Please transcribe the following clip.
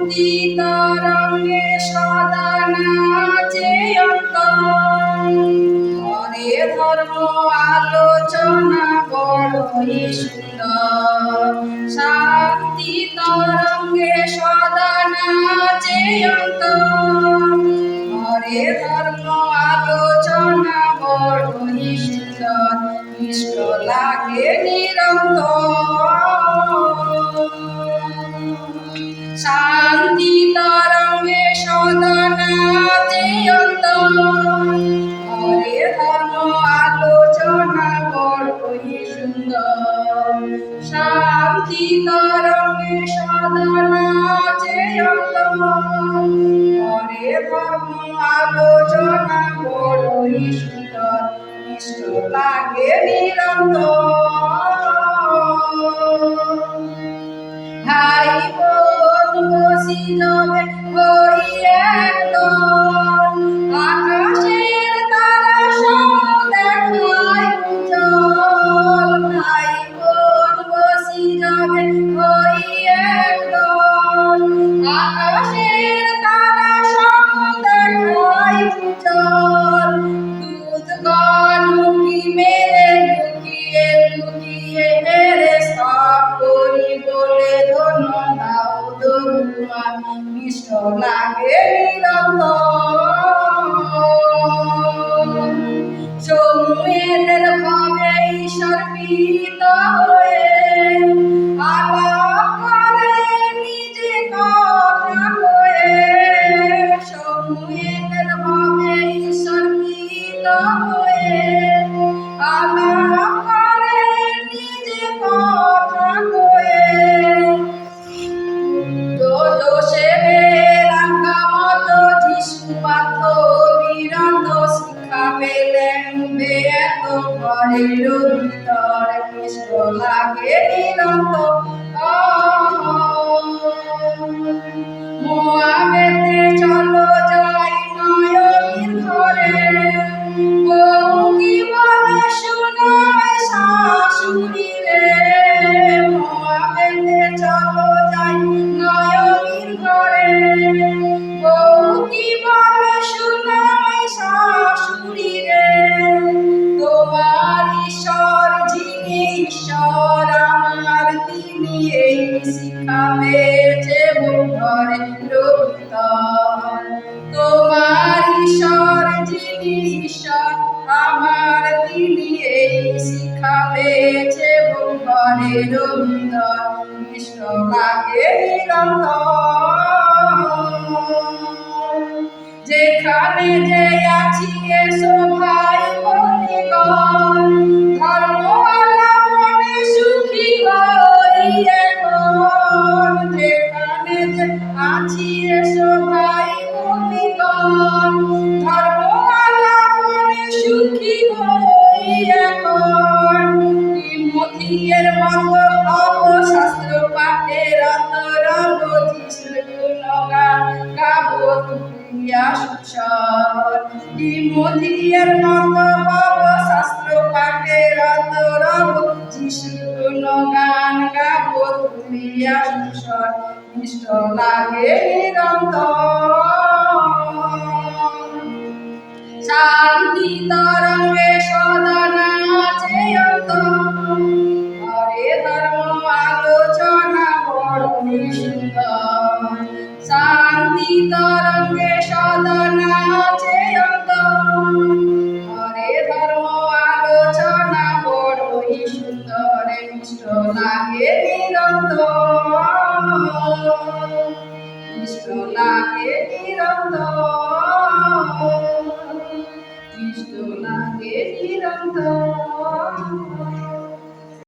শান্তি তরঙ্গে সদা নাচে অন্তর। হরে ধর্ম আলোচনা বড়ই সুন্দর। শান্তি তরঙ্গে সদা নাচে অন্তর। হরে ধর্ম আলোচনা বড়ই সুন্দর। ইষ্ট লাগে নিরন্তর। শান্তি তরঙ্গে সদা নাচে অন্তর। হরে ধর্ম আলোচনা বড়ই সুন্দর। শান্তি তরঙ্গে সদা নাচে অন্তর। হরে ধর্ম আলোচনা বড়ই সুন্দর। ইষ্ট লাগে নিরন্তর। ভাই বোন বসিলবে হই একদল। আকাশের তারা সব দেখায় উজ্জ্বল। ভাই বোন বসিলবে হই একদল। আকাশের তারা সব দেখায় উজ্জ্বল। দূতগণ উঁকি মেরে লুকিয়ে লুকিয়ে মেরে সব করি বলে ধন্য দাও তোমার। ইষ্ট লাগে নিরন্তর। সমূহের ভাবে ঈশ্বর প্রীত হয়ে আলাপ করে নিজে কথা কয়ে। সমূহের ভাবে ঈশ্বর প্রীত হয়ে আলাপ করে নিজে কথা কয়ে। দোষে রাঙ্গা মতো যিশু পাথ বিরত শিক্ষা পেলেন বেত ঘরের ভিতর। ইষ্ট লাগে নিরন্তর। মোয়াবেতে চলো যাই নয়নীর ঘরে। বউ কি বলে শুনায় শাশুড়ি রে। মোয়াবেতে চলো যাই নয়নীর ঘরে। বউ কি বলে শুনায় শাশুড়ি রে। তোমার ঈশ্বর যিনি ঈশ্বর আমার তিনি এই শিক্ষা পেয়েছে ঘরে ভিতর। তোমার ঈশ্বর যিনি ঈশ্বর আমার তিনি এই শিক্ষা পেয়েছে ঘরের ভিতর। ইষ্ট লাগে নিরন্তর। যেখানে যে আছি এসো ভাই বন্ধুগণ। ধর্মওয়ালা মনে সুখী হই এখন। যেখানে যে আছি এসো ভাই বন্ধুগণ। ধর্মওয়ালা মনে সুখী হই এখন। তিমথিয়ের মতো হব শাস্ত্র পাঠে রত রব। যিশুর গুণগান গাবো তুলিয়া সুস্বর। তিমথিয়ের মতো হব শাস্ত্র পাঠে রত রব। যিশুর গুণগান গাবো তুলিয়া সুস্বর। ইষ্ট লাগে নিরন্তর। শান্তি তরঙ্গে সদা নাচে অন্তর। হরে ধর্ম আলোচনা বড়ই সুন্দর। শান্তি তরঙ্গে সদা নাচে অন্তর। হরে ধর্ম আলোচনা বড়ই সুন্দর। ইষ্ট লাগে নিরন্তর। ইষ্ট লাগে নিরন্তর।